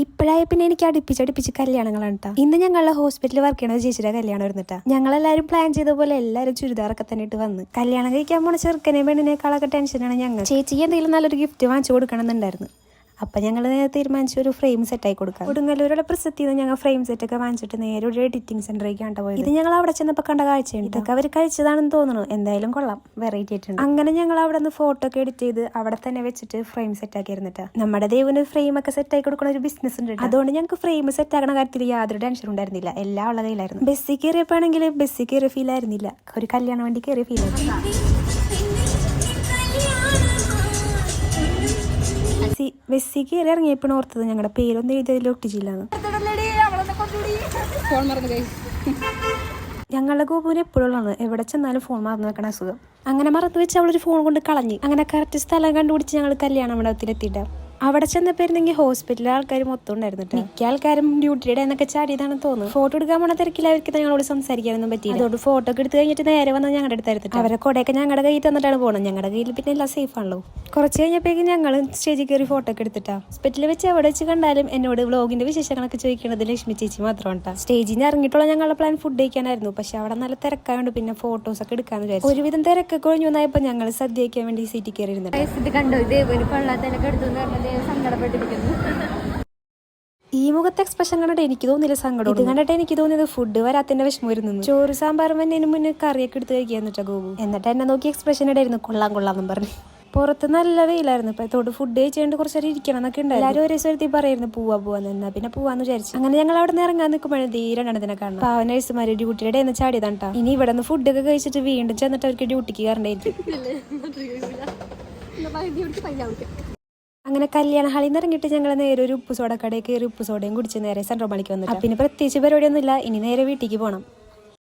ഇപ്പോഴായ പിന്നെ എനിക്ക് അടുപ്പിച്ച് കല്യാണങ്ങളാണ് കേട്ടോ. ഇന്ന് ഞങ്ങളുടെ ഹോസ്പിറ്റലിൽ വർക്ക് ചെയ്യണ ചേച്ചിയുടെ കല്യാണം വരുന്നിട്ടാ. ഞങ്ങളെല്ലാരും പ്ലാൻ ചെയ്ത പോലെ എല്ലാവരും ചുരിദാറൊക്കെ തന്നെ ഇട്ട് വന്ന് കല്യാണം കഴിക്കാൻ പോണ ചെറുക്കനെ പെണ്ണിനേക്കാളൊക്കെ ടെൻഷനാണ് ഞങ്ങൾ. ചേച്ചിക്ക് എന്തെങ്കിലും നല്ലൊരു ഗിഫ്റ്റ് വാങ്ങിച്ചു കൊടുക്കണം എന്നുണ്ടായിരുന്നു. അപ്പം ഞങ്ങൾ തീരുമാനിച്ചു ഒരു ഫ്രെയിം സെറ്റായി കൊടുക്കാം. കൊടുങ്ങല്ലൂരുടെ പ്രസക്തിയിൽ നിന്ന് ഞങ്ങൾ ഫ്രെയിം സെറ്റൊക്കെ വാങ്ങിച്ചിട്ട് നേരെ ഒരു എഡിറ്റിംഗ് സെന്ററിലേക്കാണ് പോയത്. ഇത് ഞങ്ങൾ അവിടെ ചെന്നപ്പോൾ കണ്ട കാഴ്ചയാണ്. ഇതൊക്കെ അവർ കഴിച്ചതാണെന്ന് തോന്നുന്നു. എന്തായാലും കൊള്ളാം, വെറൈറ്റി ആയിട്ടുണ്ട്. അങ്ങനെ ഞങ്ങൾ അവിടെ നിന്ന് ഫോട്ടോ ഒക്കെ എഡിറ്റ് ചെയ്ത് അവിടെ തന്നെ വെച്ചിട്ട് ഫ്രെയിം സെറ്റ് ആക്കി ഇരുന്നിട്ടാ. നമ്മുടെ ദൈവന് ഫ്രെയിം ഒക്കെ സെറ്റ് ആയി കൊടുക്കുന്ന ഒരു ബിസിനസ് ഉണ്ട്. അതുകൊണ്ട് ഞങ്ങൾക്ക് ഫ്രെയിം സെറ്റ് ആക്കണ കാര്യത്തിൽ യാതൊരു ടെൻഷൻ ഉണ്ടായിരുന്നില്ല. എല്ലാം ഉള്ള കയ്യിലായിരുന്നു. ബസ്സിൽ കയറിയപ്പോഴാണെങ്കിൽ ബസ്സിൽ കയറിയ ഫീൽ ആയിരുന്നില്ല, ഒരു കല്യാണം വണ്ടി കയറിയ ഫീൽ ആയിരുന്നു. ബസ്സിൽ കയറി ഇറങ്ങിയപ്പോഴാണ് ഓർത്തത് ഞങ്ങളുടെ പേരൊന്നും എഴുതിയതിൽ ഒട്ടിച്ചില്ലാന്ന്. ഞങ്ങളുടെ ഗോപുവിന് എപ്പോഴുള്ളതാണ് എവിടെ ചെന്നാലും ഫോൺ മറന്നു വെക്കണ അസുഖം. അങ്ങനെ മറന്നു വെച്ച് അവളൊരു ഫോൺ കൊണ്ട് കളഞ്ഞ്. അങ്ങനെ കറക്റ്റ് സ്ഥലം കണ്ടുപിടിച്ച് ഞങ്ങൾ കല്യാണ മണ്ഡപത്തിലെത്തിയിട്ടാ. അവിടെ ചെന്നപ്പോയിരുന്നെങ്കിൽ ഹോസ്പിറ്റലിലെ ആൾക്കാർ മൊത്തം ഉണ്ടായിരുന്നു. മിക്ക ആൾക്കാരും ഡ്യൂട്ടിയുടെ എന്നൊക്കെ ചാടിയതാണെന്ന് തോന്നുന്നു. ഫോട്ടോ എടുക്കാൻ പോണ തിരക്കിൽ അവർക്ക് ഞങ്ങളോട് സംസാരിക്കാനൊന്നും പറ്റിയില്ല. അതുകൊണ്ട് ഫോട്ടോ ഒക്കെ എടുത്ത് കഴിഞ്ഞിട്ട് നേരെ വന്ന് ഞങ്ങളുടെ അടുത്ത് എടുത്തിട്ട് അവരെ കൊടയൊക്കെ ഞങ്ങളുടെ കയ്യിൽ തന്നിട്ടാണ് പോകുന്നത്. ഞങ്ങളുടെ കയ്യിൽ പിന്നെ എല്ലാം സേഫ് ആണല്ലോ. കുറച്ച് കഴിഞ്ഞപ്പോഴേക്കും ഞങ്ങൾ സ്റ്റേജിൽ കയറി ഫോട്ടോ ഒക്കെ എടുത്തിട്ടാ. ഹോസ്പിറ്റലിൽ വെച്ച് എവിടെ വെച്ച് കണ്ടാലും എന്നോട് വ്ളോഗിന്റെ വിശേഷങ്ങളൊക്കെ ചോദിക്കുന്നത് ലക്ഷ്മി ചേച്ചി മാത്രമാണ്. സ്റ്റേജിൽ നിന്ന് ഇറങ്ങിയിട്ടുള്ള ഞങ്ങളുടെ പ്ലാൻ ഫുഡ് കഴിക്കാനായിരുന്നു. പക്ഷെ അവിടെ നല്ല തിരക്കായോണ്ട് പിന്നെ ഫോട്ടോസ് ഒക്കെ എടുക്കാന്ന് വിചാരിച്ചു. ഒരുവിധം തിരക്കൊക്കെ ഒഴിഞ്ഞു വന്നപ്പോൾ ഞങ്ങൾ സദ്യ കഴിക്കാൻ വേണ്ടി സീറ്റിൽ കയറിയിരുന്നു. ഈ മുഖത്തെ എക്സ്പ്രഷൻ കണ്ടിട്ട് എനിക്ക് തോന്നിയില്ല സങ്കടം. ഇത് കണ്ടിട്ട് എനിക്ക് തോന്നിയത് ഫുഡ് വരാത്തിന്റെ വിഷമം വരുന്നു. ചോറ് സാമ്പാറും എന്നതിന് മുന്നേ കറിയൊക്കെ എടുത്ത് കഴിക്കുക എന്നിട്ടാ ഗോപു. എന്നിട്ട് എന്നെ നോക്കി എക്സ്പ്രഷൻ ഇടായിരുന്നു, കൊള്ളാം പറഞ്ഞു. പുറത്ത് നല്ല വെയിലായിരുന്നു. ഇപ്പൊ തോട്ട് ഫുഡ് കഴിച്ചുകൊണ്ട് കുറച്ചേരം ഇരിക്കണം എന്നൊക്കെ ഉണ്ട്. എല്ലാവരും ഒരേ സ്വരത്തിൽ പറയായിരുന്നു പോവാന്ന്. എന്നാ പിന്നെ പോവാന്ന് വിചാരിച്ചു. അങ്ങനെ ഞങ്ങൾ അവിടെ നിന്ന് ഇറങ്ങാൻ നിൽക്കുമ്പോഴേ തീരെണ്ണത്തിനെ കാണണം. പാവ നഴ്സുമാര് ഡ്യൂട്ടിയുടെ എന്ന് ചാടിയതാണ് കേട്ടോ. ഇനി ഇവിടെ നിന്ന് ഫുഡൊക്കെ കഴിച്ചിട്ട് വീണ്ടും ചെന്നിട്ട് അവർക്ക് ഡ്യൂട്ടിക്ക് കയറേണ്ടായിരിക്കും. അങ്ങനെ കല്യാണ ഹാളിൽ നിന്ന് ഇറങ്ങിയിട്ട് ഞങ്ങൾ നേരെ ഒരു ഉപ്പ് സോഡ കടയിൽ കയറി ഉപ്പ് സോഡയും കുടിച്ച് നേരെ സെൻട്രൽ മണിക്ക് വന്നിട്ട്. പിന്നെ പ്രത്യേകിച്ച് പരിപാടിയൊന്നുമില്ല. ഇനി നേരെ വീട്ടിലേക്ക് പോകണം.